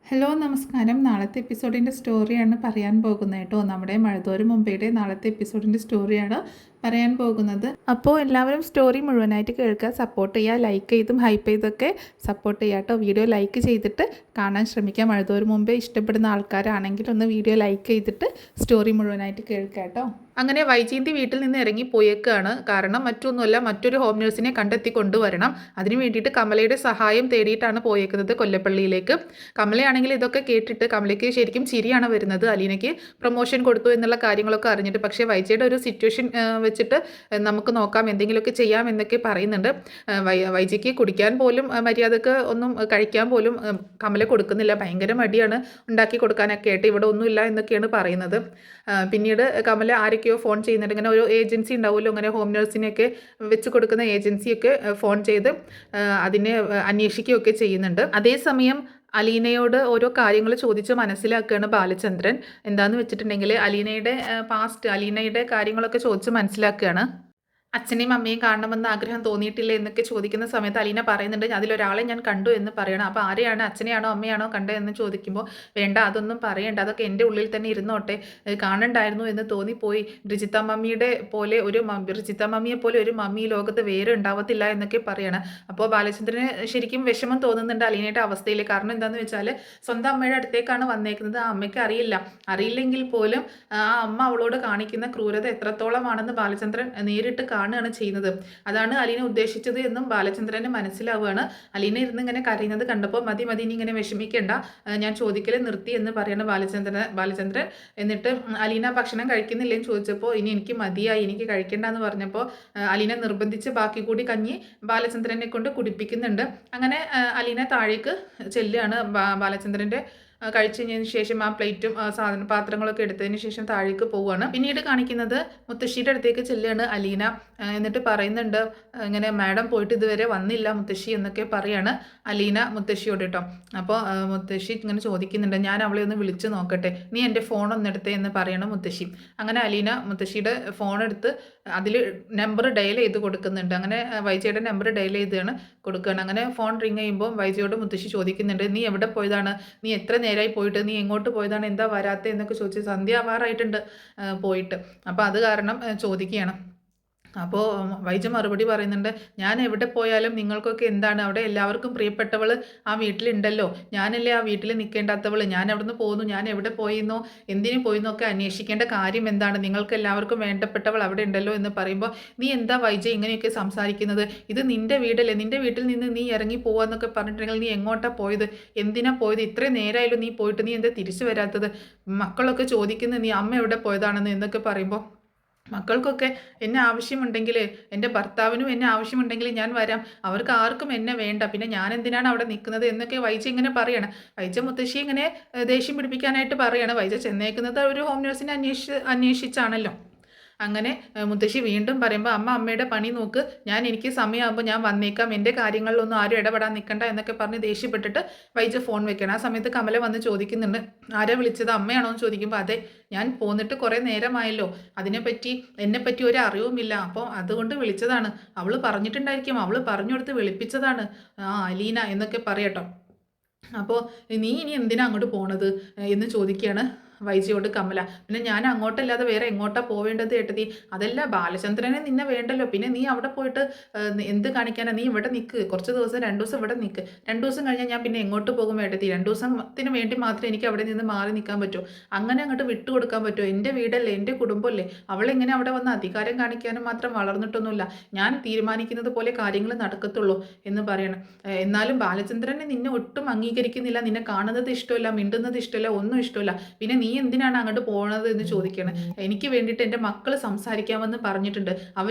Hello നമസ്കാരം. നാളത്തെ എപ്പിസോഡിൻ്റെ സ്റ്റോറിയാണ് പറയാൻ പോകുന്നത് കേട്ടോ. നമ്മുടെ മഴതോര് മുംബൈയുടെ നാളത്തെ എപ്പിസോഡിൻ്റെ സ്റ്റോറിയാണ് പറയാൻ പോകുന്നത്. അപ്പോൾ എല്ലാവരും സ്റ്റോറി മുഴുവനായിട്ട് കേൾക്കുക, സപ്പോർട്ട് ചെയ്യുക, ലൈക്ക് ചെയ്തും ഹൈപ്പ് ചെയ്തൊക്കെ സപ്പോർട്ട് ചെയ്യുക കേട്ടോ. വീഡിയോ ലൈക്ക് ചെയ്തിട്ട് കാണാൻ ശ്രമിക്കുക. മഴതോര് മുംബൈ ഇഷ്ടപ്പെടുന്ന ആൾക്കാരാണെങ്കിൽ ഒന്ന് വീഡിയോ ലൈക്ക് ചെയ്തിട്ട് സ്റ്റോറി മുഴുവനായിട്ട് കേൾക്കുക കേട്ടോ. അങ്ങനെ വൈജയന്തി വീട്ടിൽ നിന്ന് ഇറങ്ങി പോയേക്കാണ്. കാരണം മറ്റൊന്നുമല്ല, മറ്റൊരു ഹോം നേഴ്സിനെ കണ്ടെത്തി കൊണ്ടുവരണം. അതിന് വേണ്ടിയിട്ട് കമലയുടെ സഹായം തേടിയിട്ടാണ് പോയേക്കുന്നത് കൊല്ലപ്പള്ളിയിലേക്ക്. കമലയാണെങ്കിൽ ഇതൊക്കെ കേട്ടിട്ട് കമലയ്ക്ക് ശരിക്കും ചിരിയാണ് വരുന്നത്. അലീനയ്ക്ക് പ്രൊമോഷൻ കൊടുത്തു എന്നുള്ള കാര്യങ്ങളൊക്കെ അറിഞ്ഞിട്ട്. പക്ഷേ വൈജയുടെ ഒരു സിറ്റുവേഷൻ വെച്ചിട്ട് നമുക്ക് നോക്കാം, എന്തെങ്കിലുമൊക്കെ ചെയ്യാം എന്നൊക്കെ പറയുന്നുണ്ട്. വൈജയ്ക്ക് കുടിക്കാൻ പോലും മര്യാദക്ക് ഒന്നും കഴിക്കാൻ പോലും കമല കൊടുക്കുന്നില്ല. ഭയങ്കര മടിയാണ് ഉണ്ടാക്കി കൊടുക്കാനൊക്കെ ആയിട്ട്. ഇവിടെ ഒന്നുമില്ല എന്നൊക്കെയാണ് പറയുന്നത്. പിന്നീട് കമല ആരൊക്കെയോ ഫോൺ ചെയ്യുന്നുണ്ട്. ഇങ്ങനെ ഒരു ഏജൻസി ഉണ്ടാവുമല്ലോ, ഇങ്ങനെ ഹോം നേഴ്സിനെയൊക്കെ വെച്ച് കൊടുക്കുന്ന ഏജൻസിയൊക്കെ ഫോൺ ചെയ്ത് അതിനെ അന്വേഷിക്കുകയൊക്കെ ചെയ്യുന്നുണ്ട്. അതേസമയം അലീനയോട് ഓരോ കാര്യങ്ങൾ ചോദിച്ച് മനസ്സിലാക്കുകയാണ് ബാലചന്ദ്രൻ. എന്താണെന്ന് വെച്ചിട്ടുണ്ടെങ്കിൽ അലീനയുടെ പാസ്റ്റ്, അലീനയുടെ കാര്യങ്ങളൊക്കെ ചോദിച്ച് മനസ്സിലാക്കുകയാണ്. അച്ഛനെയും അമ്മയും കാണണമെന്ന് ആഗ്രഹം തോന്നിയിട്ടില്ല എന്നൊക്കെ ചോദിക്കുന്ന സമയത്ത് അലീന പറയുന്നുണ്ട്, അതിലൊരാളെ ഞാൻ കണ്ടു എന്ന് പറയണം. അപ്പോൾ ആരെയാണ്, അച്ഛനെയാണോ അമ്മയാണോ കണ്ടതെന്ന് ചോദിക്കുമ്പോൾ വേണ്ട, അതൊന്നും പറയണ്ട, അതൊക്കെ എൻ്റെ ഉള്ളിൽ തന്നെ ഇരുന്നോട്ടെ, കാണണ്ടായിരുന്നു എന്ന് തോന്നിപ്പോയി. ബ്രിജിത്ത മമ്മിയെ പോലെ ഒരു മമ്മി ഈ ലോകത്ത് വേറെ ഉണ്ടാവത്തില്ല എന്നൊക്കെ പറയണം. അപ്പോൾ ബാലചന്ദ്രന് ശരിക്കും വിഷമം തോന്നുന്നുണ്ട് അലീനയുടെ അവസ്ഥയിൽ. കാരണം എന്താണെന്ന് വെച്ചാൽ സ്വന്തം അമ്മയുടെ അടുത്തേക്കാണ് വന്നേക്കുന്നത്. ആ അമ്മയ്ക്ക് അറിയില്ലെങ്കിൽ പോലും ആ അമ്മ അവളോട് കാണിക്കുന്ന ക്രൂരത എത്രത്തോളമാണെന്ന് ബാലചന്ദ്രൻ നേരിട്ട് കാണുകയാണ് ചെയ്യുന്നത്. അതാണ് അലീന ഉദ്ദേശിച്ചത് എന്നും ബാലചന്ദ്രന് മനസ്സിലാവുകയാണ്. അലീന ഇരുന്ന് ഇങ്ങനെ കരയുന്നത് കണ്ടപ്പോൾ മതി ഇനി ഇങ്ങനെ വിഷമിക്കേണ്ട, ഞാൻ ചോദിക്കല് നിർത്തി എന്ന് പറയണ ബാലചന്ദ്രൻ. എന്നിട്ട് അലീന ഭക്ഷണം കഴിക്കുന്നില്ലെന്ന് ചോദിച്ചപ്പോൾ ഇനി എനിക്ക് മതിയായി, എനിക്ക് കഴിക്കേണ്ട എന്ന് പറഞ്ഞപ്പോൾ അലീന നിർബന്ധിച്ച് ബാക്കി കൂടി കഞ്ഞി ബാലചന്ദ്രനെ കൊണ്ട് കുടിപ്പിക്കുന്നുണ്ട്. അങ്ങനെ അലീന താഴേക്ക് ചെല്ലുകയാണ്. ബാലചന്ദ്രൻ്റെ കഴിച്ചതിന് ശേഷം ആ പ്ലേറ്റും പാത്രങ്ങളൊക്കെ എടുത്തതിന് ശേഷം താഴേക്ക് പോവുകയാണ്. പിന്നീട് കാണിക്കുന്നത് മുത്തശ്ശിയുടെ അടുത്തേക്ക് ചെല്ലുകയാണ് അലീന. എന്നിട്ട് പറയുന്നുണ്ട്, ഇങ്ങനെ മാഡം പോയിട്ട് ഇതുവരെ വന്നില്ല മുത്തശ്ശി എന്നൊക്കെ പറയാണ് അലീന മുത്തശ്ശിയോട് കേട്ടോ. അപ്പോൾ മുത്തശ്ശി ഇങ്ങനെ ചോദിക്കുന്നുണ്ട്, ഞാൻ അവളെ ഒന്ന് വിളിച്ച് നോക്കട്ടെ, നീ എൻ്റെ ഫോൺ ഒന്നെടുത്തേ എന്ന് പറയണം മുത്തശ്ശി. അങ്ങനെ അലീന മുത്തശ്ശിയുടെ ഫോൺ എടുത്ത് അതിൽ നമ്പർ ഡയൽ ചെയ്ത് കൊടുക്കുന്നുണ്ട്. അങ്ങനെ വൈജയുടെ നമ്പർ ഡയൽ ചെയ്താണ് കൊടുക്കുകയാണ്. അങ്ങനെ ഫോൺ റിങ് ചെയ്യുമ്പോൾ വൈജയോട് മുത്തശ്ശി ചോദിക്കുന്നുണ്ട്, നീ എവിടെ പോയതാണ്, നീ എത്ര നേരമായി പോയിട്ട്, നീ എങ്ങോട്ട് പോയതാണ്, എന്താ വരാത്തത് എന്നൊക്കെ ചോദിച്ച്. സന്ധ്യ ആവാറായിട്ടുണ്ട് പോയിട്ട്. അപ്പോൾ അത് കാരണം ചോദിക്കുകയാണ്. അപ്പോൾ വൈജ മറുപടി പറയുന്നുണ്ട്, ഞാൻ എവിടെ പോയാലും നിങ്ങൾക്കൊക്കെ എന്താണ്, അവിടെ എല്ലാവർക്കും പ്രിയപ്പെട്ടവൾ ആ വീട്ടിലുണ്ടല്ലോ, ഞാനല്ലേ ആ വീട്ടിൽ നിൽക്കേണ്ടാത്തവൾ, ഞാൻ അവിടുന്ന് പോകുന്നു, ഞാൻ എവിടെ പോയിന്നോ എന്തിനു പോയിന്നോ ഒക്കെ അന്വേഷിക്കേണ്ട കാര്യം എന്താണ്, നിങ്ങൾക്ക് എല്ലാവർക്കും വേണ്ടപ്പെട്ടവൾ അവിടെ ഉണ്ടല്ലോ എന്ന് പറയുമ്പോൾ നീ എന്താ വൈജ ഇങ്ങനെയൊക്കെ സംസാരിക്കുന്നത്, ഇത് നിൻ്റെ വീടല്ലേ, നിൻ്റെ വീട്ടിൽ നിന്ന് നീ ഇറങ്ങി പോവാന്നൊക്കെ പറഞ്ഞിട്ടുണ്ടെങ്കിൽ നീ എങ്ങോട്ടാണ് പോയത്, എന്തിനാ പോയത്, ഇത്രയും നേരമായാലും നീ പോയിട്ട് നീ എന്താ തിരിച്ചു വരാത്തത്, മക്കളൊക്കെ ചോദിക്കുന്നത് നീ അമ്മ എവിടെ പോയതാണെന്ന് എന്നൊക്കെ പറയുമ്പോൾ മക്കൾക്കൊക്കെ എന്നെ ആവശ്യമുണ്ടെങ്കിൽ, എൻ്റെ ഭർത്താവിനും എന്നെ ആവശ്യമുണ്ടെങ്കിൽ ഞാൻ വരാം, അവർക്ക് ആർക്കും എന്നെ വേണ്ട, പിന്നെ ഞാൻ എന്തിനാണ് അവിടെ നിൽക്കുന്നത് എന്നൊക്കെ വൈജ ഇങ്ങനെ പറയണം. വൈജ മുത്തശ്ശി ഇങ്ങനെ ദേഷ്യം പിടിപ്പിക്കാനായിട്ട് പറയാണ്. വൈജ ചെന്നേക്കുന്നത് ഒരു ഹോം നേഴ്സിനെ അന്വേഷിച്ചാണല്ലോ. അങ്ങനെ മുത്തശ്ശി വീണ്ടും പറയുമ്പോൾ അമ്മയുടെ പണി നോക്ക്, എനിക്ക് സമയമാകുമ്പോൾ ഞാൻ വന്നേക്കാം, എൻ്റെ കാര്യങ്ങളിലൊന്നും ആരും ഇടപെടാൻ നിൽക്കണ്ട എന്നൊക്കെ പറഞ്ഞ് ദേഷ്യപ്പെട്ടിട്ട് വൈജ ഫോൺ വെക്കണം. ആ സമയത്ത് കമല വന്ന് ചോദിക്കുന്നുണ്ട്, ആരാ വിളിച്ചത്, അമ്മയാണോ എന്ന് ചോദിക്കുമ്പോൾ അതെ, ഞാൻ പോന്നിട്ട് കുറേ നേരമായല്ലോ, എന്നെപ്പറ്റി ഒരു അറിവുമില്ല, അപ്പോൾ അതുകൊണ്ട് വിളിച്ചതാണ്, അവൾ പറഞ്ഞിട്ടുണ്ടായിരിക്കും, അവൾ പറഞ്ഞു കൊടുത്ത് വിളിപ്പിച്ചതാണ് അലീന എന്നൊക്കെ പറയട്ടോ. അപ്പോൾ നീ ഇനി എന്തിനാ അങ്ങോട്ട് പോണത് എന്ന് ചോദിക്കുകയാണ് വൈജയോട് കമല. പിന്നെ ഞാൻ അങ്ങോട്ടല്ലാതെ വേറെ എങ്ങോട്ടാ പോവേണ്ടത് ഏട്ടത്തി, അതല്ല ബാലചന്ദ്രനെ നിന്നെ വേണ്ടല്ലോ, പിന്നെ നീ അവിടെ പോയിട്ട് എന്ത് കാണിക്കാനാ, നീ ഇവിടെ നിൽക്ക്, കുറച്ച് ദിവസം 2 ദിവസം ഇവിടെ നിൽക്ക്, 2 ദിവസം കഴിഞ്ഞാൽ ഞാൻ പിന്നെ എങ്ങോട്ട് പോകും ഏട്ടത്തി, 2 ദിവസത്തിന് വേണ്ടി മാത്രമേ എനിക്ക് അവിടെ നിന്ന് മാറി നിൽക്കാൻ പറ്റൂ, അങ്ങനെ അങ്ങോട്ട് വിട്ടു കൊടുക്കാൻ പറ്റുമോ, എൻ്റെ വീടല്ലേ, എൻ്റെ കുടുംബമല്ലേ, അവളെങ്ങനെ അവിടെ വന്ന് അധികാരം കാണിക്കാനും മാത്രം വളർന്നിട്ടൊന്നുമില്ല, ഞാൻ തീരുമാനിക്കുന്നത് പോലെ കാര്യങ്ങൾ നടക്കത്തുള്ളൂ എന്ന് പറയണം. എന്നാലും ബാലചന്ദ്രനെ നിന്നെ ഒട്ടും അംഗീകരിക്കുന്നില്ല, നിന്നെ കാണുന്നത് ഇഷ്ടമല്ല, മിണ്ടുന്നത് ഇഷ്ടമല്ല, ഒന്നും ഇഷ്ടമല്ല, പിന്നെ നീ എന്തിനാണ് അങ്ങോട്ട് പോകണത് എന്ന് ചോദിക്കണം. എനിക്ക് വേണ്ടിയിട്ട് എൻ്റെ മക്കൾ സംസാരിക്കാമെന്ന് പറഞ്ഞിട്ടുണ്ട്,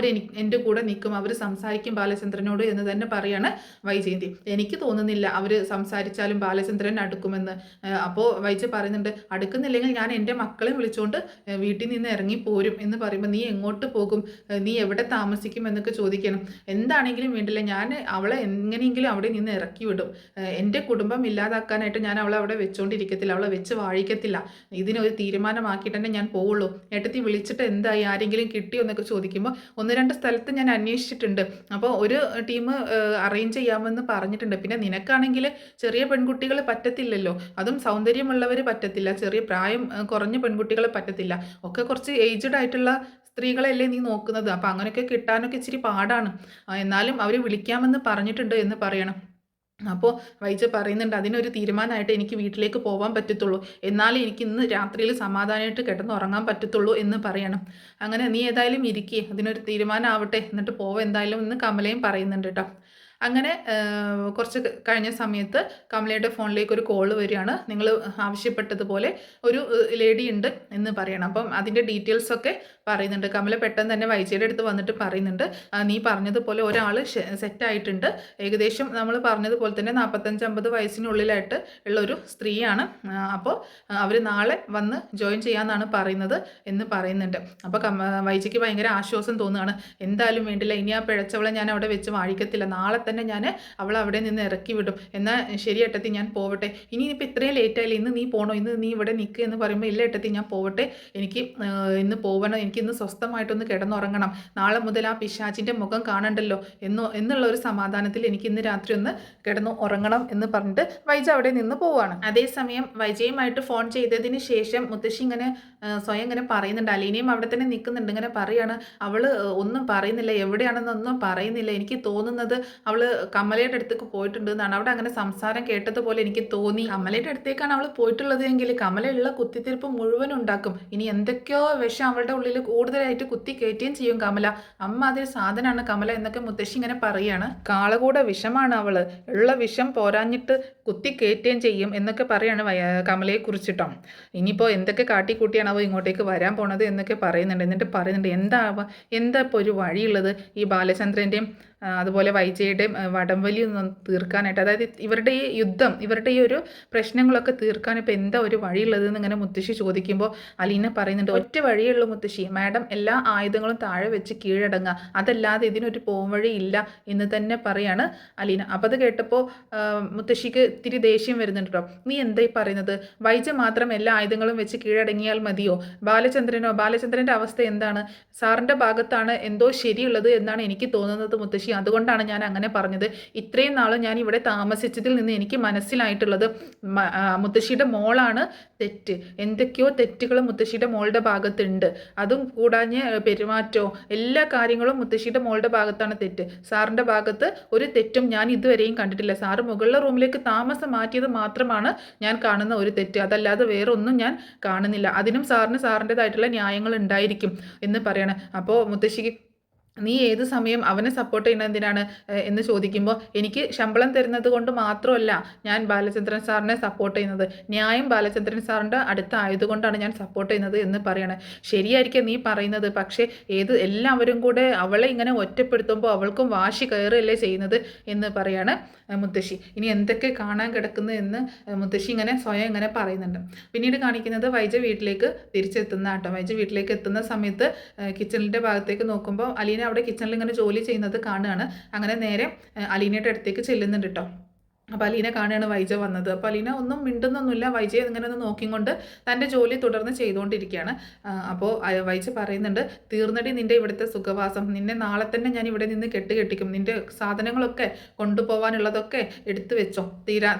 എൻ്റെ കൂടെ നിൽക്കും, അവർ സംസാരിക്കും ബാലചന്ദ്രനോട് എന്ന് തന്നെ പറയാണ് വൈജയന്തി. എനിക്ക് തോന്നുന്നില്ല അവർ സംസാരിച്ചാലും ബാലചന്ദ്രൻ അടുക്കുമെന്ന്. അപ്പോൾ വൈജ പറയുന്നുണ്ട്, അടുക്കുന്നില്ലെങ്കിൽ ഞാൻ എൻ്റെ മക്കളെ വിളിച്ചുകൊണ്ട് വീട്ടിൽ നിന്ന് ഇറങ്ങി പോരും എന്ന് പറയുമ്പോൾ നീ എങ്ങോട്ട് പോകും, നീ എവിടെ താമസിക്കും എന്നൊക്കെ ചോദിക്കണം. എന്താണെങ്കിലും വേണ്ടില്ല, ഞാൻ അവളെ എങ്ങനെയെങ്കിലും അവിടെ നിന്ന് ഇറക്കി വിടും, എൻ്റെ കുടുംബം ഇല്ലാതാക്കാനായിട്ട് ഞാൻ അവളെ അവിടെ വെച്ചുകൊണ്ടിരിക്കത്തില്ല, അവളെ വെച്ച് വാഴിക്കത്തില്ല, ഇതിനൊരു തീരുമാനമാക്കിയിട്ട് തന്നെ ഞാൻ പോവുള്ളൂ. ഏട്ടത്തി വിളിച്ചിട്ട് എന്തായി, ആരെങ്കിലും കിട്ടിയോ എന്നൊക്കെ ചോദിക്കുമ്പോൾ 1-2 സ്ഥലത്ത് ഞാൻ അന്വേഷിച്ചിട്ടുണ്ട്. അപ്പോൾ ഒരു ടീം അറേഞ്ച് ചെയ്യാമെന്ന് പറഞ്ഞിട്ടുണ്ട്. പിന്നെ നിനക്കാണെങ്കിൽ ചെറിയ പെൺകുട്ടികൾ പറ്റത്തില്ലല്ലോ, അതും സൗന്ദര്യമുള്ളവർ പറ്റത്തില്ല, ചെറിയ പ്രായം കുറഞ്ഞ പെൺകുട്ടികൾ പറ്റത്തില്ല, ഒക്കെ കുറച്ച് ഏജ്ഡ് ആയിട്ടുള്ള സ്ത്രീകളെയല്ലേ നീ നോക്കുന്നത്. അപ്പോൾ അങ്ങനെയൊക്കെ കിട്ടാനൊക്കെ ഇച്ചിരി പാടാണ്. എന്നാലും അവർ വിളിക്കാമെന്ന് പറഞ്ഞിട്ടുണ്ട് എന്ന് പറയണം. അപ്പോൾ വൈജ പറയുന്നുണ്ട്, അതിനൊരു തീരുമാനമായിട്ട് എനിക്ക് വീട്ടിലേക്ക് പോകാൻ പറ്റത്തുള്ളൂ, എന്നാലേ എനിക്ക് ഇന്ന് രാത്രിയിൽ സമാധാനമായിട്ട് കിടന്നുറങ്ങാൻ പറ്റത്തുള്ളൂ എന്ന് പറയണം. അങ്ങനെ നീ ഏതായാലും ഇരിക്കേ, അതിനൊരു തീരുമാനമാവട്ടെ, എന്നിട്ട് പോവാം എന്തായാലും എന്ന് കമലയും പറയുന്നുണ്ട് കേട്ടോ. അങ്ങനെ കുറച്ച് കഴിഞ്ഞ സമയത്ത് കമലയുടെ ഫോണിലേക്ക് ഒരു കോൾ വരികയാണ്. നിങ്ങൾ ആവശ്യപ്പെട്ടതുപോലെ ഒരു ലേഡി ഉണ്ട് എന്ന് പറയണം. അപ്പം അതിൻ്റെ ഡീറ്റെയിൽസൊക്കെ പറയുന്നുണ്ട്. കമല പെട്ടെന്ന് തന്നെ വൈജയുടെ അടുത്ത് വന്നിട്ട് പറയുന്നുണ്ട്, നീ പറഞ്ഞതുപോലെ ഒരാൾ സെറ്റായിട്ടുണ്ട്. ഏകദേശം നമ്മൾ പറഞ്ഞതുപോലെ തന്നെ 45-50 വയസ്സിനുള്ളിലായിട്ട് ഉള്ള ഒരു സ്ത്രീയാണ്. അപ്പോൾ അവർ നാളെ വന്ന് ജോയിൻ ചെയ്യാമെന്നാണ് പറയുന്നത് എന്ന് പറയുന്നുണ്ട്. അപ്പോൾ വൈജയ്ക്ക് ഭയങ്കര ആശ്വാസം തോന്നുകയാണ്. എന്തായാലും വേണ്ടില്ല, ഇനി ആ പിഴച്ചവളെ ഞാൻ അവിടെ വെച്ച് വാഴിക്കത്തില്ല, നാളെ തന്നെ ഞാൻ അവളെ അവിടെ നിന്ന് ഇറക്കി വിടും. എന്നാൽ ശരി ഏട്ടത്തി, ഞാൻ പോവട്ടെ. ഇനിയിപ്പോൾ ഇത്രയും ലേറ്റായില്ല, ഇന്ന് നീ പോകണോ, ഇന്ന് നീ ഇവിടെ നിൽക്കുക എന്ന് പറയുമ്പോൾ ഇല്ല ഏട്ടത്തി, ഞാൻ പോവട്ടെ, എനിക്ക് ഇന്ന് പോവണം, എനിക്ക് ഇന്ന് സ്വസ്ഥമായിട്ടൊന്ന് കിടന്നുറങ്ങണം, നാളെ മുതൽ ആ പിശാചിൻ്റെ മുഖം കാണണ്ടല്ലോ എന്നുള്ള ഒരു സമാധാനത്തിൽ എനിക്ക് ഇന്ന് രാത്രി ഒന്ന് കിടന്നു ഉറങ്ങണം എന്ന് പറഞ്ഞിട്ട് വൈജ അവിടെ നിന്ന് പോവാണ്. അതേസമയം വൈജയുമായിട്ട് ഫോൺ ചെയ്തതിന് ശേഷം മുത്തശ്ശി ഇങ്ങനെ സ്വയം ഇങ്ങനെ പറയുന്നുണ്ട്. അലീനയും അവിടെ തന്നെ നിൽക്കുന്നുണ്ട്. ഇങ്ങനെ പറയാണ്, അവള് ഒന്നും പറയുന്നില്ല, എവിടെയാണെന്നൊന്നും പറയുന്നില്ല, എനിക്ക് തോന്നുന്നത് അവൾ കമലയുടെ അടുത്തേക്ക് പോയിട്ടുണ്ട് എന്നാണ്. അവിടെ അങ്ങനെ സംസാരം കേട്ടതുപോലെ എനിക്ക് തോന്നി. കമലയുടെ അടുത്തേക്കാണ് അവൾ പോയിട്ടുള്ളത് എങ്കിൽ കമലയുള്ള കുത്തിത്തിരിപ്പ് മുഴുവൻ ഉണ്ടാക്കും. ഇനി എന്തൊക്കെയോ വിഷം അവളുടെ ഉള്ളിൽ കൂടുതലായിട്ട് കുത്തി കയറ്റുകയും ചെയ്യും കമല. അമ്മ അതൊരു സാധനമാണ് കമല എന്നൊക്കെ മുത്തശ്ശി ഇങ്ങനെ പറയാണ്. കാളകൂട വിഷമാണ് അവള്, ഉള്ള വിഷം പോരാഞ്ഞിട്ട് കുത്തി കയറ്റുകയും ചെയ്യും എന്നൊക്കെ പറയാണ് കമലയെ കുറിച്ചിട്ടോ. ഇനിയിപ്പോൾ എന്തൊക്കെ കാട്ടിക്കൂട്ടിയാണ് അവ ഇങ്ങോട്ടേക്ക് വരാൻ പോണത് എന്നൊക്കെ പറയുന്നുണ്ട്. എന്നിട്ട് പറയുന്നുണ്ട്, എന്താ ഇപ്പോൾ ഒരു വഴിയുള്ളത് ഈ ബാലചന്ദ്രൻ്റെയും അതുപോലെ വൈജയുടെയും വടംവലി ഒന്നും തീർക്കാനായിട്ട്, അതായത് ഇവരുടെ ഈ യുദ്ധം, ഇവരുടെ ഈ ഒരു പ്രശ്നങ്ങളൊക്കെ തീർക്കാൻ ഇപ്പോൾ എന്താ ഒരു വഴിയുള്ളതെന്ന് ഇങ്ങനെ മുത്തശ്ശി ചോദിക്കുമ്പോൾ അലീന പറയുന്നുണ്ട്, ഒറ്റ വഴിയുള്ളൂ മുത്തശ്ശി, മാഡം എല്ലാ ആയുധങ്ങളും താഴെ വെച്ച് കീഴടങ്ങുക, അതല്ലാതെ ഇതിനൊരു പോംവഴി ഇല്ല എന്ന് തന്നെ പറയാണ് അലീന. അപ്പോൾ അത് കേട്ടപ്പോൾ മുത്തശ്ശിക്ക് ഇത്തിരി ദേഷ്യം വരുന്നുണ്ട് കേട്ടോ. നീ എന്തായി പറയുന്നത്, വൈജ മാത്രം എല്ലാ ആയുധങ്ങളും വെച്ച് കീഴടങ്ങിയാൽ മതിയോ, ബാലചന്ദ്രൻ്റെ അവസ്ഥ എന്താണ്, സാറിൻ്റെ ഭാഗത്താണ് എന്തോ ശരിയുള്ളത് എന്നാണ് എനിക്ക് തോന്നുന്നത് മുത്തശ്ശി, അതുകൊണ്ടാണ് ഞാൻ അങ്ങനെ പറഞ്ഞത്. ഇത്രയും നാൾ ഞാൻ ഇവിടെ താമസിച്ചതിൽ നിന്ന് എനിക്ക് മനസ്സിലായിട്ടുള്ളത് മുത്തശ്ശിയുടെ മോളാണ് തെറ്റ്, എന്തൊക്കെയോ തെറ്റുകൾ മുത്തശ്ശിയുടെ മോളുടെ ഭാഗത്തുണ്ട്, അതും കൂടാഞ്ഞ് പെരുമാറ്റോ എല്ലാ കാര്യങ്ങളും മുത്തശ്ശിയുടെ മോളുടെ ഭാഗത്താണ് തെറ്റ്, സാറിൻ്റെ ഭാഗത്ത് ഒരു തെറ്റും ഞാൻ ഇതുവരെയും കണ്ടിട്ടില്ല, സാറ് മുകളിലെ റൂമിലേക്ക് താമസം മാറ്റിയത് മാത്രമാണ് ഞാൻ കാണുന്ന ഒരു തെറ്റ്, അതല്ലാതെ വേറെ ഒന്നും ഞാൻ കാണുന്നില്ല, അതിനും സാറിൻ്റെതായിട്ടുള്ള ന്യായങ്ങൾ ഉണ്ടായിരിക്കും എന്ന് പറയണം. അപ്പോൾ മുത്തശ്ശിക്ക്, നീ ഏത് സമയം അവനെ സപ്പോർട്ട് ചെയ്യുന്നത് എന്തിനാണ് എന്ന് ചോദിക്കുമ്പോൾ, എനിക്ക് ശമ്പളം തരുന്നത് കൊണ്ട് മാത്രമല്ല ഞാൻ ബാലചന്ദ്രൻ സാറിനെ സപ്പോർട്ട് ചെയ്യുന്നത്, ന്യായം ബാലചന്ദ്രൻ സാറിൻ്റെ അടുത്തായതുകൊണ്ടാണ് ഞാൻ സപ്പോർട്ട് ചെയ്യുന്നത് എന്ന് പറയണേ. ശരിയായിരിക്കും നീ പറയുന്നത്, പക്ഷേ എല്ലാവരും കൂടെ അവളെ ഇങ്ങനെ ഒറ്റപ്പെടുത്തുമ്പോൾ അവൾക്കും വാശി കയറുകയല്ലേ ചെയ്യുന്നത് എന്ന് പറയാണ് മുത്തശ്ശി. ഇനി എന്തൊക്കെ കാണാൻ കിടക്കുന്നു എന്ന് മുത്തശ്ശി ഇങ്ങനെ സ്വയം ഇങ്ങനെ പറയുന്നുണ്ട്. പിന്നീട് കാണിക്കുന്നത് വൈജ വീട്ടിലേക്ക് തിരിച്ചെത്തുന്ന കേട്ടോ. വൈജ വീട്ടിലേക്ക് എത്തുന്ന സമയത്ത് കിച്ചണിൻ്റെ ഭാഗത്തേക്ക് നോക്കുമ്പോൾ അലീന അവിടെ കിച്ചണിൽ ഇങ്ങനെ ജോലി ചെയ്യുന്നത് കാണുകയാണ്. അങ്ങനെ നേരെ അലീനയുടെ അടുത്തേക്ക് ചെല്ലുന്നുണ്ട് കേട്ടോ. അപ്പോൾ അലീന കാണുകയാണ് വൈജ വന്നത്. അപ്പോൾ അലീന ഒന്നും മിണ്ടുന്നൊന്നുമില്ല, വൈജയെ ഇങ്ങനെ ഒന്ന് നോക്കിക്കൊണ്ട് തൻ്റെ ജോലി തുടർന്ന് ചെയ്തുകൊണ്ടിരിക്കുകയാണ്. അപ്പോൾ വൈജ പറയുന്നുണ്ട്, തീർന്നടി നിൻ്റെ ഇവിടുത്തെ സുഖവാസം, നിന്നെ നാളെ തന്നെ ഞാൻ ഇവിടെ നിന്ന് കെട്ടിക്കും, നിൻ്റെ സാധനങ്ങളൊക്കെ കൊണ്ടുപോകാനുള്ളതൊക്കെ എടുത്തു വെച്ചോ,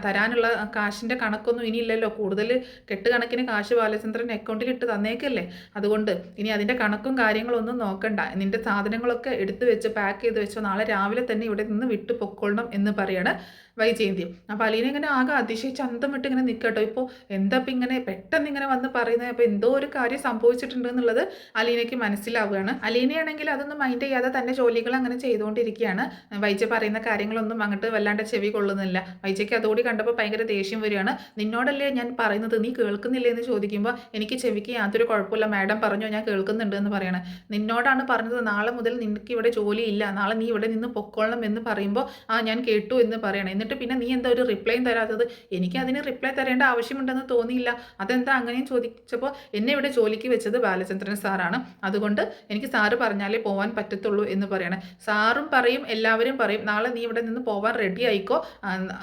തരാനുള്ള കാശിൻ്റെ കണക്കൊന്നും ഇനിയില്ലല്ലോ, കൂടുതൽ കെട്ടുകണക്കിന് കാശ് ബാലചന്ദ്രൻ അക്കൗണ്ടിൽ ഇട്ട് തന്നേക്കല്ലേ, അതുകൊണ്ട് ഇനി അതിൻ്റെ കണക്കും കാര്യങ്ങളൊന്നും നോക്കണ്ട, നിൻ്റെ സാധനങ്ങളൊക്കെ എടുത്തു വെച്ച് പാക്ക് ചെയ്ത് വെച്ചോ, നാളെ രാവിലെ തന്നെ ഇവിടെ നിന്ന് വിട്ടു പൊക്കോളണം എന്ന് പറയാണ് വൈജയന്തിയും. അപ്പോൾ അലീന ഇങ്ങനെ ആകെ അതിശയിച്ച് അന്തം വിട്ട് ഇങ്ങനെ നിൽക്കട്ടോ. ഇപ്പോൾ എന്താ ഇപ്പം ഇങ്ങനെ പെട്ടെന്ന് ഇങ്ങനെ വന്ന് പറയുന്നത്, അപ്പോൾ എന്തോ ഒരു കാര്യം സംഭവിച്ചിട്ടുണ്ട് എന്നുള്ളത് അലീനയ്ക്ക് മനസ്സിലാവുകയാണ്. അലീനയാണെങ്കിൽ അതൊന്നും മൈൻഡ് ചെയ്യാതെ തന്നെ ജോലികൾ അങ്ങനെ ചെയ്തുകൊണ്ടിരിക്കുകയാണ്. വൈജ പറയുന്ന കാര്യങ്ങളൊന്നും അങ്ങോട്ട് വല്ലാണ്ട് ചെവി കൊള്ളുന്നില്ല. വൈജയ്ക്ക് അതോടി കണ്ടപ്പോൾ ഭയങ്കര ദേഷ്യം വരികയാണ്. നിന്നോടല്ലേ ഞാൻ പറയുന്നത്, നീ കേൾക്കുന്നില്ലേ എന്ന് ചോദിക്കുമ്പോൾ, എനിക്ക് ചെവിക്ക് യാതൊരു കുഴപ്പമില്ല, മാഡം പറഞ്ഞോ, ഞാൻ കേൾക്കുന്നുണ്ട് എന്ന് പറയണം. നിന്നോടാണ് പറഞ്ഞത് നാളെ മുതൽ നിനക്ക് ഇവിടെ ജോലിയില്ല, നാളെ നീ ഇവിടെ നിന്ന് പൊക്കോളണം എന്ന് പറയുമ്പോൾ ഞാൻ കേട്ടു എന്ന് പറയണം. എന്നിട്ട് പിന്നെ നീ എന്താ ഒരു റിപ്ലൈയും തരാത്തത്? എനിക്ക് അതിന് റിപ്ലൈ തരേണ്ട ആവശ്യമുണ്ടെന്ന് തോന്നിയില്ല. അതെന്താ അങ്ങനെയും ചോദിച്ചപ്പോൾ എന്നെ ഇവിടെ ജോലിക്ക് വെച്ചത് ബാലചന്ദ്രൻ സാറാണ്. അതുകൊണ്ട് എനിക്ക് സാറ് പറഞ്ഞാലേ പോകാൻ പറ്റത്തുള്ളൂ എന്ന് പറയണം. സാറും പറയും എല്ലാവരും പറയും നാളെ നീ ഇവിടെ നിന്ന് പോകാൻ റെഡി ആയിക്കോ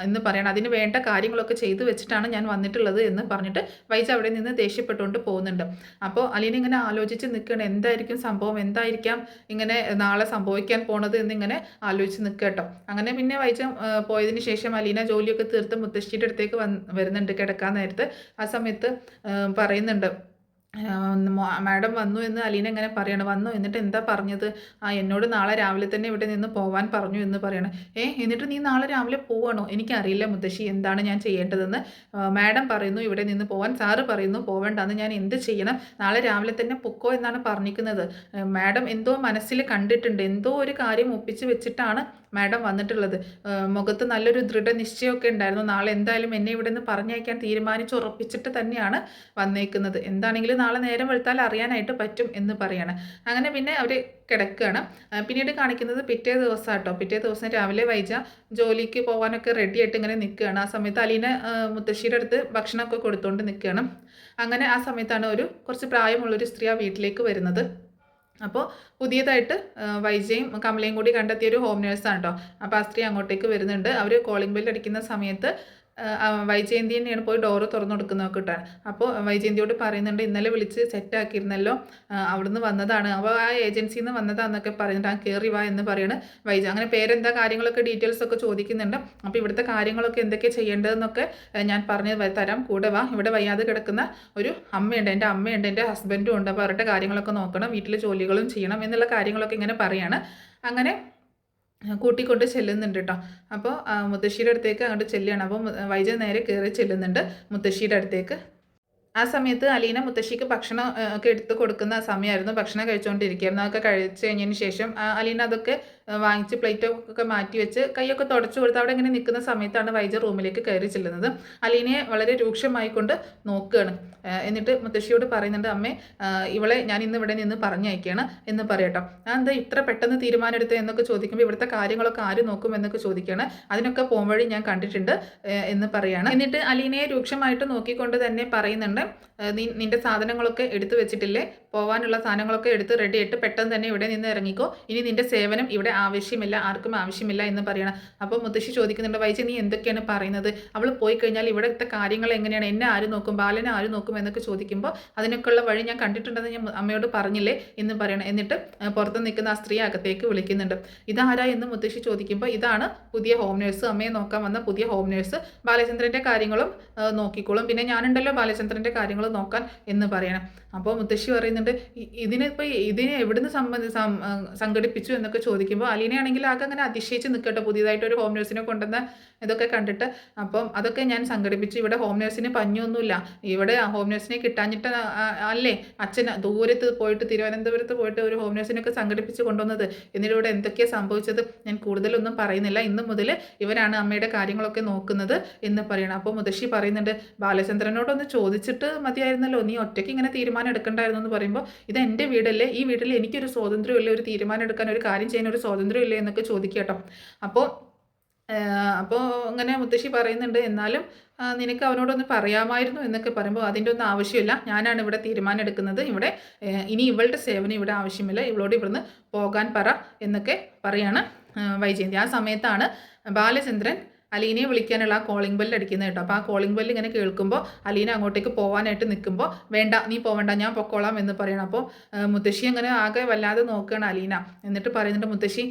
എന്ന് പറയണം. അതിന് വേണ്ട കാര്യങ്ങളൊക്കെ ചെയ്തു വെച്ചിട്ടാണ് ഞാൻ വന്നിട്ടുള്ളത് എന്ന് പറഞ്ഞിട്ട് വൈജ അവിടെ നിന്ന് ദേഷ്യപ്പെട്ടുകൊണ്ട് പോകുന്നുണ്ട്. അപ്പോൾ അലീന ഇങ്ങനെ ആലോചിച്ച് നിൽക്കണം എന്തായിരിക്കും സംഭവം, എന്തായിരിക്കാം ഇങ്ങനെ നാളെ സംഭവിക്കാൻ പോണത് എന്നിങ്ങനെ ആലോചിച്ച് നിൽക്കുക കേട്ടോ. അങ്ങനെ പിന്നെ വൈജ പോയതിന് ശേഷം അലീന ജോലിയൊക്കെ തീർത്ത് മുത്തശ്ശിയുടെ അടുത്തേക്ക് വരുന്നുണ്ട് കിടക്കാൻ നേരത്ത്. ആ സമയത്ത് പറയുന്നുണ്ട് മാഡം വന്നു എന്ന് അലീന ഇങ്ങനെ പറയണം. വന്നു എന്നിട്ട് എന്താ പറഞ്ഞത്? എന്നോട് നാളെ രാവിലെ തന്നെ ഇവിടെ നിന്ന് പോവാൻ പറഞ്ഞു എന്ന് പറയണം. എന്നിട്ട് നീ നാളെ രാവിലെ പോവാണോ? എനിക്കറിയില്ല മുത്തശ്ശി എന്താണ് ഞാൻ ചെയ്യേണ്ടതെന്ന്. മാഡം പറയുന്നു ഇവിടെ നിന്ന് പോവാൻ, സാറ് പറയുന്നു പോവേണ്ടെന്ന്. ഞാൻ എന്ത് ചെയ്യണം? നാളെ രാവിലെ തന്നെ പൊക്കോ എന്നാണ് പറഞ്ഞിരിക്കുന്നത്. മാഡം എന്തോ മനസ്സിൽ കണ്ടിട്ടുണ്ട്, എന്തോ ഒരു കാര്യം ഒപ്പിച്ച് വെച്ചിട്ടാണ് മാഡം വന്നിട്ടുള്ളത്. മുഖത്ത് നല്ലൊരു ദൃഢനിശ്ചയമൊക്കെ ഉണ്ടായിരുന്നു. നാളെ എന്തായാലും എന്നെ ഇവിടെ നിന്ന് പറഞ്ഞയക്കാൻ തീരുമാനിച്ചുറപ്പിച്ചിട്ട് തന്നെയാണ് വന്നേക്കുന്നത്. എന്താണെങ്കിലും നാളെ നേരം വെളുത്താൽ അറിയാനായിട്ട് പറ്റും എന്ന് പറയാണ്. അങ്ങനെ പിന്നെ അവർ കിടക്കുകയാണ്. പിന്നീട് കാണിക്കുന്നത് പിറ്റേ ദിവസം കേട്ടോ. പിറ്റേ ദിവസം രാവിലെ വൈജ ജോലിക്ക് പോകാനൊക്കെ റെഡി ആയിട്ട് ഇങ്ങനെ നിൽക്കുകയാണ്. ആ സമയത്ത് അലീന മുത്തശ്ശിയുടെ അടുത്ത് ഭക്ഷണമൊക്കെ കൊടുത്തുകൊണ്ട് നിൽക്കുകയാണ്. അങ്ങനെ ആ സമയത്താണ് കുറച്ച് പ്രായമുള്ളൊരു സ്ത്രീ ആ വീട്ടിലേക്ക് വരുന്നത്. അപ്പോൾ പുതിയതായിട്ട് വൈജയും കമലയും കൂടി കണ്ടെത്തിയൊരു ഹോം നേഴ്സാണ് കേട്ടോ. അപ്പോൾ ആ സ്ത്രീ അങ്ങോട്ടേക്ക് വരുന്നുണ്ട്. അവർ കോളിംഗ് ബെൽ അടിക്കുന്ന സമയത്ത് വൈജയന്തി തന്നെയാണ് പോയി ഡോറ് തുറന്നു കൊടുക്കുന്നതൊക്കെ കിട്ടാൻ. അപ്പോൾ വൈജയന്തിയോട് പറയുന്നുണ്ട് ഇന്നലെ വിളിച്ച് സെറ്റാക്കിയിരുന്നല്ലോ, അവിടുന്ന് വന്നതാണ്, അപ്പോൾ ആ ഏജൻസിയിൽ നിന്ന് വന്നതാണെന്നൊക്കെ പറയുന്നുണ്ട്. ആ കയറി വാ എന്ന് പറയണ് വൈജ. അങ്ങനെ പേരെന്താ കാര്യങ്ങളൊക്കെ ഡീറ്റെയിൽസ് ഒക്കെ ചോദിക്കുന്നുണ്ട്. അപ്പോൾ ഇവിടുത്തെ കാര്യങ്ങളൊക്കെ എന്തൊക്കെ ചെയ്യേണ്ടതെന്നൊക്കെ ഞാൻ പറഞ്ഞു തരാം, കൂടെ വാ. ഇവിടെ വയ്യാതെ കിടക്കുന്ന ഒരു അമ്മയുണ്ട്, എൻ്റെ അമ്മയുണ്ട്, എൻ്റെ ഹസ്ബൻഡും ഉണ്ട്, അപ്പോൾ അവരുടെ കാര്യങ്ങളൊക്കെ നോക്കണം, വീട്ടിലെ ജോലികളും ചെയ്യണം എന്നുള്ള കാര്യങ്ങളൊക്കെ ഇങ്ങനെ പറയാണ്. അങ്ങനെ കൂട്ടിക്കൊണ്ട് ചെല്ലുന്നുണ്ട് കേട്ടോ. അപ്പോൾ മുത്തശ്ശിയുടെ അടുത്തേക്ക് അങ്ങോട്ട് ചെല്ലുകയാണ്. അപ്പോൾ വൈജ നേരെ കയറി ചെല്ലുന്നുണ്ട് മുത്തശ്ശിയുടെ അടുത്തേക്ക്. ആ സമയത്ത് അലീന മുത്തശ്ശിക്ക് ഭക്ഷണം ഒക്കെ എടുത്ത് കൊടുക്കുന്ന സമയമായിരുന്നു. ഭക്ഷണം കഴിച്ചുകൊണ്ടിരിക്കുകയായിരുന്നു. അതൊക്കെ കഴിച്ച് കഴിഞ്ഞതിന് ശേഷം അലീന അതൊക്കെ വാങ്ങിച്ച് പ്ലേറ്റൊക്കെ മാറ്റി വെച്ച് കൈയൊക്കെ തുടച്ചു കൊടുത്ത് അവിടെ ഇങ്ങനെ നിൽക്കുന്ന സമയത്താണ് വൈജ റൂമിലേക്ക് കയറി ചെല്ലുന്നത്. അലീനയെ വളരെ രൂക്ഷമായിക്കൊണ്ട് നോക്കുകയാണ്. എന്നിട്ട് മുത്തശ്ശിയോട് പറയുന്നുണ്ട് അമ്മേ ഇവളെ ഞാൻ ഇന്ന് ഇവിടെ നിന്ന് പറഞ്ഞയക്കുകയാണ് എന്ന് പറയട്ടോ. എന്താ ഇത്ര പെട്ടെന്ന് തീരുമാനം എടുത്തത് എന്നൊക്കെ ചോദിക്കുമ്പോൾ ഇവിടുത്തെ കാര്യങ്ങളൊക്കെ ആര് നോക്കും എന്നൊക്കെ ചോദിക്കുകയാണ്. അതിനൊക്കെ പോകുംവഴി ഞാൻ കണ്ടിട്ടുണ്ട് എന്ന് പറയുകയാണ്. എന്നിട്ട് അലീനയെ രൂക്ഷമായിട്ട് നോക്കിക്കൊണ്ട് തന്നെ പറയുന്നുണ്ട് നിന്റെ സാധനങ്ങളൊക്കെ എടുത്തു വെച്ചിട്ടില്ലേ, പോകാനുള്ള സാധനങ്ങളൊക്കെ എടുത്ത് റെഡി ആയിട്ട് പെട്ടെന്ന് തന്നെ ഇവിടെ നിന്ന് ഇറങ്ങിക്കോ, ഇനി നിന്റെ സേവനം ഇവിടെ ആവശ്യമില്ല, ആർക്കും ആവശ്യമില്ല എന്ന് പറയണം. അപ്പോൾ മുത്തശ്ശി ചോദിക്കുന്നുണ്ട് വൈജ നീ എന്തൊക്കെയാണ് പറയുന്നത്? അവൾ പോയി കഴിഞ്ഞാൽ ഇവിടുത്തെ കാര്യങ്ങൾ എങ്ങനെയാണ്, എന്നെ ആര് നോക്കും, ബാലനെ ആര് നോക്കും എന്നൊക്കെ ചോദിക്കുമ്പോൾ അതിനൊക്കെയുള്ള വഴി ഞാൻ കണ്ടിട്ടുണ്ടെന്ന് ഞാൻ അമ്മയോട് പറഞ്ഞില്ലേ എന്ന് പറയണം. എന്നിട്ട് പുറത്ത് നിൽക്കുന്ന ആ സ്ത്രീ അകത്തേക്ക് വിളിക്കുന്നുണ്ട്. ഇതാരാ എന്ന് മുത്തശ്ശി ചോദിക്കുമ്പോൾ ഇതാണ് പുതിയ ഹോം നേഴ്സ്, അമ്മയെ നോക്കാൻ വന്ന പുതിയ ഹോം നേഴ്സ്, ബാലചന്ദ്രൻ്റെ കാര്യങ്ങളും നോക്കിക്കോളും, പിന്നെ ഞാനുണ്ടല്ലോ ബാലചന്ദ്രൻ്റെ കാര്യങ്ങൾ നോക്കാൻ എന്ന് പറയണം. അപ്പോൾ മുത്തശ്ശി പറയുന്നുണ്ട് ഇതിനെ എവിടുന്ന് സംഘടിപ്പിച്ചു എന്നൊക്കെ ചോദിക്കുമ്പോൾ അലീനയാണെങ്കിൽ ആകെ അങ്ങനെ അതിശയിച്ച് നിൽക്കട്ടെ, പുതിയതായിട്ട് ഒരു ഹോം നേഴ്സിനെ കൊണ്ടുവന്ന ഇതൊക്കെ കണ്ടിട്ട്. അപ്പം അതൊക്കെ ഞാൻ സംഘടിപ്പിച്ചു, ഇവിടെ ഹോം നേഴ്സിന് പഞ്ഞൊന്നുമില്ല, ഇവിടെ ഹോം നേഴ്സിനെ കിട്ടാഞ്ഞിട്ട് അല്ലേ അച്ഛൻ ദൂരത്ത് പോയിട്ട് തിരുവനന്തപുരത്ത് പോയിട്ട് ഒരു ഹോം നേഴ്സിനൊക്കെ സംഘടിപ്പിച്ച് കൊണ്ടുവന്നത്. എന്നിട്ട് ഇവിടെ എന്തൊക്കെയാണ് സംഭവിച്ചത് ഞാൻ കൂടുതലൊന്നും പറയുന്നില്ല, ഇന്ന് മുതൽ ഇവരാണ് അമ്മയുടെ കാര്യങ്ങളൊക്കെ നോക്കുന്നത് എന്ന് പറയണം. അപ്പോൾ മുത്തശ്ശി പറയുന്നുണ്ട് ബാലചന്ദ്രനോടൊന്ന് ചോദിച്ചിട്ട് മതിയായിരുന്നല്ലോ, നീ ഒറ്റയ്ക്ക് ഇങ്ങനെ തീരുമാനം എടുക്കണ്ടായിരുന്നു എന്ന് പറയുമ്പോൾ ഇത് എൻ്റെ വീടല്ലേ, ഈ വീട്ടിൽ എനിക്കൊരു സ്വാതന്ത്ര്യമില്ലേ, ഒരു തീരുമാനം എടുക്കാൻ ഒരു കാര്യം ചെയ്യാൻ ഒരു സ്വാതന്ത്ര്യമില്ലേ എന്നൊക്കെ ചോദിക്കുക കേട്ടോ. അപ്പോൾ അങ്ങനെ മുത്തശ്ശി പറയുന്നുണ്ട് എന്നാലും നിനക്ക് അവനോടൊന്ന് പറയാമായിരുന്നു എന്നൊക്കെ പറയുമ്പോൾ അതിൻ്റെ ഒന്നും ആവശ്യമില്ല, ഞാനാണ് ഇവിടെ തീരുമാനം എടുക്കുന്നത്, ഇവിടെ ഇനി ഇവളുടെ സേവനം ഇവിടെ ആവശ്യമില്ല, ഇവളോട് ഇവിടുന്ന് പോകാൻ പറ എന്നൊക്കെ പറയാണ് വൈജയന്തി. ആ സമയത്താണ് ബാലചന്ദ്രൻ അലീനയെ വിളിക്കാനുള്ള ആ കോളിംഗ് ബെല്ല് അടിക്കുന്നത് കേട്ടോ. അപ്പോൾ ആ കോളിംഗ് ബെല്ല് ഇങ്ങനെ കേൾക്കുമ്പോൾ അലീന അങ്ങോട്ടേക്ക് പോകാനായിട്ട് നിൽക്കുമ്പോൾ വേണ്ട നീ പോവേണ്ട ഞാൻ പൊക്കോളാം എന്ന് പറയണം. അപ്പോൾ മുത്തശ്ശി അങ്ങനെ ആകെ വല്ലാതെ നോക്കുകയാണ് അലീന. എന്നിട്ട് പറയുന്നുണ്ട് മുത്തശ്ശി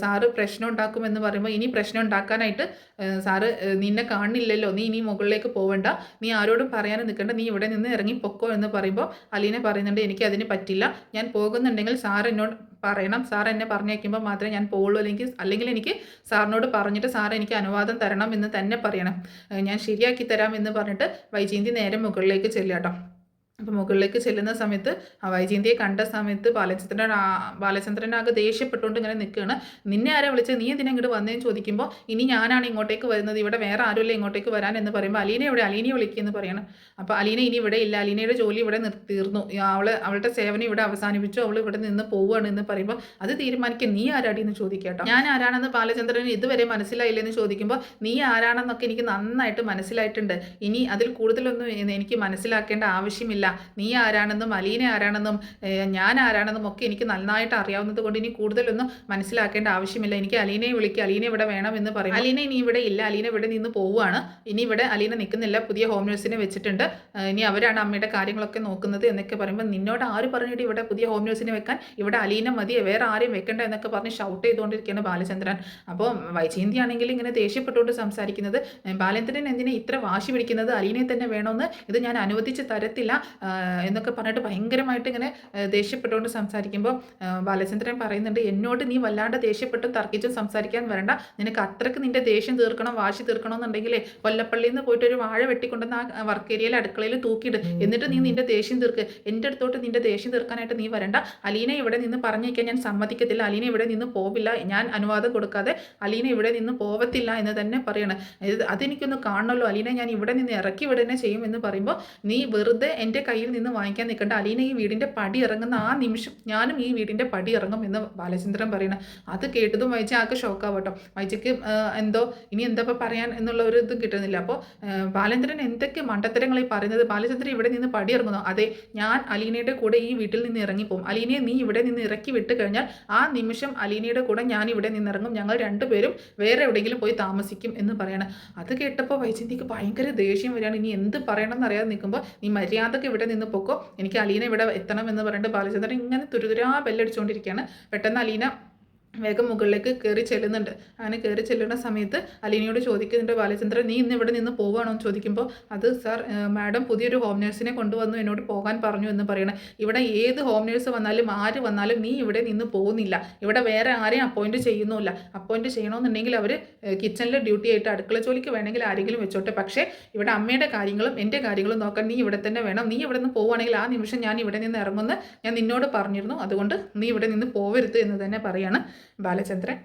സാറ് പ്രശ്നം ഉണ്ടാക്കുമെന്ന് പറയുമ്പോൾ ഇനി പ്രശ്നം ഉണ്ടാക്കാനായിട്ട് സാറ് നിന്നെ കാണില്ലല്ലോ, നീ ഇനി മുകളിലേക്ക് പോവേണ്ട, നീ ആരോടും പറയാനും നിൽക്കേണ്ട, നീ ഇവിടെ നിന്ന് ഇറങ്ങി പൊക്കോ എന്ന് പറയുമ്പോൾ അലീന പറയുന്നുണ്ട് എനിക്ക് അതിന് പറ്റില്ല, ഞാൻ പോകുന്നുണ്ടെങ്കിൽ സാർ എന്നോട് പറയണം, സാർ എന്നെ പറഞ്ഞേക്കുമ്പോൾ മാത്രമേ ഞാൻ പോകുള്ളൂ, അല്ലെങ്കിൽ എനിക്ക് സാറിനോട് പറഞ്ഞിട്ട് സാർ എനിക്ക് അനുവാദം തരണം എന്ന് തന്നെ പറയണം, ഞാൻ ശരിയാക്കി തരാം എന്ന് പറഞ്ഞിട്ട് വൈജയന്തി നേരെ മുകളിലേക്ക് ചെല്ലുക കേട്ടോ. അപ്പോൾ മുകളിലേക്ക് ചെല്ലുന്ന സമയത്ത് വൈജയന്തിയെ കണ്ട സമയത്ത് ബാലചന്ദ്രനാകെ ദേഷ്യപ്പെട്ടുകൊണ്ട് ഇങ്ങനെ നിൽക്കുകയാണ്. നിന്നെ ആരാ വിളിച്ചത്, നീ എന്തിനാ ഇങ്ങോട്ട് വന്നതെന്ന് ചോദിക്കുമ്പോൾ ഇനി ഞാനാണ് ഇങ്ങോട്ടേക്ക് വരുന്നത്, ഇവിടെ വേറെ ആരുമില്ല ഇങ്ങോട്ടേക്ക് വരാൻ എന്ന് പറയുമ്പോൾ അലീന എവിടെ, അലീനയെ വിളിക്കുമെന്ന് പറയണം. അപ്പോൾ അലീന ഇനി ഇവിടെ ഇല്ല, അലീനയുടെ ജോലി ഇവിടെ തീർന്നു, അവളുടെ സേവനം ഇവിടെ അവസാനിപ്പിച്ചു, അവൾ ഇവിടെ നിന്ന് പോവുകയാണ് എന്ന് പറയുമ്പോൾ അത് തീരുമാനിക്കാൻ നീ ആരാടി എന്ന് ചോദിക്കാട്ടോ. ഞാൻ ആരാണെന്ന് ബാലചന്ദ്രന് ഇതുവരെ മനസ്സിലായില്ലെന്ന് ചോദിക്കുമ്പോൾ നീ ആരാണെന്നൊക്കെ എനിക്ക് നന്നായിട്ട് മനസ്സിലായിട്ടുണ്ട്, ഇനി അതിൽ കൂടുതലൊന്നും എനിക്ക് മനസ്സിലാക്കേണ്ട ആവശ്യമില്ല, നീ ആരാണെന്നും അലീന ആരാണെന്നും ഞാൻ ആരാണെന്നും ഒക്കെ എനിക്ക് നന്നായിട്ട് അറിയാവുന്നത് കൊണ്ട് ഇനി കൂടുതലൊന്നും മനസ്സിലാക്കേണ്ട ആവശ്യമില്ല, എനിക്ക് അലീനയെ വിളിക്കുക, അലീന ഇവിടെ വേണം എന്ന് പറയും. അലീന ഇനി ഇവിടെ ഇല്ല, അലീന ഇവിടെ നിന്ന് പോവുകയാണ്, ഇനി ഇവിടെ അലീന നിൽക്കുന്നില്ല, പുതിയ ഹോം നേഴ്സിനെ വെച്ചിട്ടുണ്ട്, ഇനി അവരാണ് അമ്മയുടെ കാര്യങ്ങളൊക്കെ നോക്കുന്നത് എന്നൊക്കെ പറയുമ്പോൾ നിന്നോട് ആര് പറഞ്ഞിട്ട് ഇവിടെ പുതിയ ഹോം നേഴ്സിനെ വെക്കാൻ, ഇവിടെ അലീന മതി, വേറെ ആരെയും വെക്കണ്ട എന്നൊക്കെ പറഞ്ഞ് ഷൗട്ട് ചെയ്തുകൊണ്ടിരിക്കുകയാണ് ബാലചന്ദ്രൻ. അപ്പോൾ വൈജയന്തി ആണെങ്കിൽ ഇങ്ങനെ ദേഷ്യപ്പെട്ടുകൊണ്ട് സംസാരിക്കുന്നത്, ബാലചന്ദ്രൻ എന്തിനാ ഇത്ര വാശി പിടിക്കുന്നത്, അലീനയെ തന്നെ വേണമെന്ന്, ഇത് ഞാൻ അനുവദിച്ച് തരത്തില്ല എന്നൊക്കെ പറഞ്ഞിട്ട് ഭയങ്കരമായിട്ട് ഇങ്ങനെ ദേഷ്യപ്പെട്ടുകൊണ്ട് സംസാരിക്കുമ്പോൾ ബാലചന്ദ്രൻ പറയുന്നുണ്ട്, എന്നോട് നീ വല്ലാണ്ട് ദേഷ്യപ്പെട്ടും തർക്കിച്ചും സംസാരിക്കാൻ വരണ്ട, നിനക്ക് അത്രയ്ക്ക് നിന്റെ ദേഷ്യം തീർക്കണം, വാശി തീർക്കണം എന്നുണ്ടെങ്കിലേ കൊല്ലപ്പള്ളിയിൽ നിന്ന് പോയിട്ട് ഒരു വാഴ വെട്ടിക്കൊണ്ടുവന്ന് ആ വർക്ക് ഏരിയയിൽ അടുക്കളയിൽ തൂക്കിയിട്, എന്നിട്ട് നീ നിന്റെ ദേഷ്യം തീർക്ക്, എൻ്റെ അടുത്തോട്ട് നിന്റെ ദേഷ്യം തീർക്കാനായിട്ട് നീ വരണ്ട, അലീന ഇവിടെ നിന്ന് പറഞ്ഞേക്കാൻ ഞാൻ സമ്മതിക്കത്തില്ല, അലീന ഇവിടെ നിന്ന് പോവില്ല, ഞാൻ അനുവാദം കൊടുക്കാതെ അലീന ഇവിടെ നിന്ന് പോവത്തില്ല എന്ന് തന്നെ പറയണം, അതെനിക്കൊന്ന് കാണണമല്ലോ, അലീന ഞാൻ ഇവിടെ നിന്ന് ഇറക്കി വിടുന്നെ ചെയ്യും എന്ന് പറയുമ്പോൾ നീ വെറുതെ എൻ്റെ കയ്യിൽ നിന്ന് വാങ്ങിക്കാൻ നിൽക്കേണ്ട, അലീന ഈ വീടിൻ്റെ പടി ഇറങ്ങുന്ന ആ നിമിഷം ഞാനും ഈ വീടിൻ്റെ പടി ഇറങ്ങും എന്ന് ബാലചന്ദ്രൻ പറയണം. അത് കേട്ടതും വൈജ ആൾക്ക് ഷോക്കാവട്ടോ, വൈജയ്ക്ക് എന്തോ ഇനി എന്താ പറയാൻ എന്നുള്ള ഒരു ഇത് കിട്ടുന്നില്ല. അപ്പോൾ ബാലചന്ദ്രൻ എന്തൊക്കെ മണ്ടത്തരങ്ങളായി പറയുന്നത്, ബാലചന്ദ്രൻ ഇവിടെ നിന്ന് പടി ഇറങ്ങുന്നു, അതെ ഞാൻ അലീനയുടെ കൂടെ ഈ വീട്ടിൽ നിന്ന് ഇറങ്ങിപ്പോകും, അലീനയെ നീ ഇവിടെ നിന്ന് ഇറക്കി വിട്ട് കഴിഞ്ഞാൽ ആ നിമിഷം അലീനയുടെ കൂടെ ഞാൻ ഇവിടെ നിന്ന് ഇറങ്ങും, ഞങ്ങൾ രണ്ടുപേരും വേറെ എവിടെയെങ്കിലും പോയി താമസിക്കും എന്ന് പറയണം. അത് കേട്ടപ്പോൾ വൈജന്തിക്ക് ഭയങ്കര ദേഷ്യം വരികയാണ്, ഇനി എന്ത് പറയണമെന്ന് അറിയാതെ നിൽക്കുമ്പോൾ നീ മര്യാദക്ക് ഇവിടെ നിന്ന് പൊക്കോ, എനിക്ക് അലീന ഇവിടെ എത്തണം എന്ന് പറഞ്ഞിട്ട് ബാലചന്ദ്രൻ ഇങ്ങനെ തുരുതുരാ ബെല്ലടിച്ചുകൊണ്ടിരിക്കുകയാണ്. പെട്ടെന്ന് അലീന വേഗം മുകളിലേക്ക് കയറി ചെല്ലുന്നുണ്ട്. അങ്ങനെ കയറി ചെല്ലുന്ന സമയത്ത് അലീനയോട് ചോദിക്കുന്നുണ്ട് ബാലചന്ദ്രൻ, നീ ഇന്ന് ഇവിടെ നിന്ന് പോവുകയാണോ എന്ന് ചോദിക്കുമ്പോൾ അത് സാർ മാഡം പുതിയൊരു ഹോം നേഴ്സിനെ കൊണ്ടുവന്നു എന്നോട് പോകാൻ പറഞ്ഞു എന്ന് പറയണം. ഇവിടെ ഏത് ഹോം നേഴ്സ് വന്നാലും ആര് വന്നാലും നീ ഇവിടെ നിന്ന് പോകുന്നില്ല, ഇവിടെ വേറെ ആരെയും അപ്പോയിൻറ്റ് ചെയ്യുന്നുമില്ല, അപ്പോയിൻറ്റ് ചെയ്യണമെന്നുണ്ടെങ്കിൽ അവർ കിച്ചണിൽ ഡ്യൂട്ടി ആയിട്ട് അടുക്കള ജോലിക്ക് വേണമെങ്കിൽ ആരെങ്കിലും വെച്ചോട്ടെ, പക്ഷേ ഇവിടെ അമ്മയുടെ കാര്യങ്ങളും എൻ്റെ കാര്യങ്ങളും നോക്കാൻ നീ ഇവിടെ തന്നെ വേണം, നീ ഇവിടെ നിന്ന് പോവുകയാണെങ്കിൽ ആ നിമിഷം ഞാൻ ഇവിടെ നിന്ന് ഇറങ്ങുമെന്ന് ഞാൻ നിന്നോട് പറഞ്ഞിരുന്നു, അതുകൊണ്ട് നീ ഇവിടെ നിന്ന് പോവരുത് എന്ന് തന്നെ പറയാണ് ബാലചന്ദ്രൻ.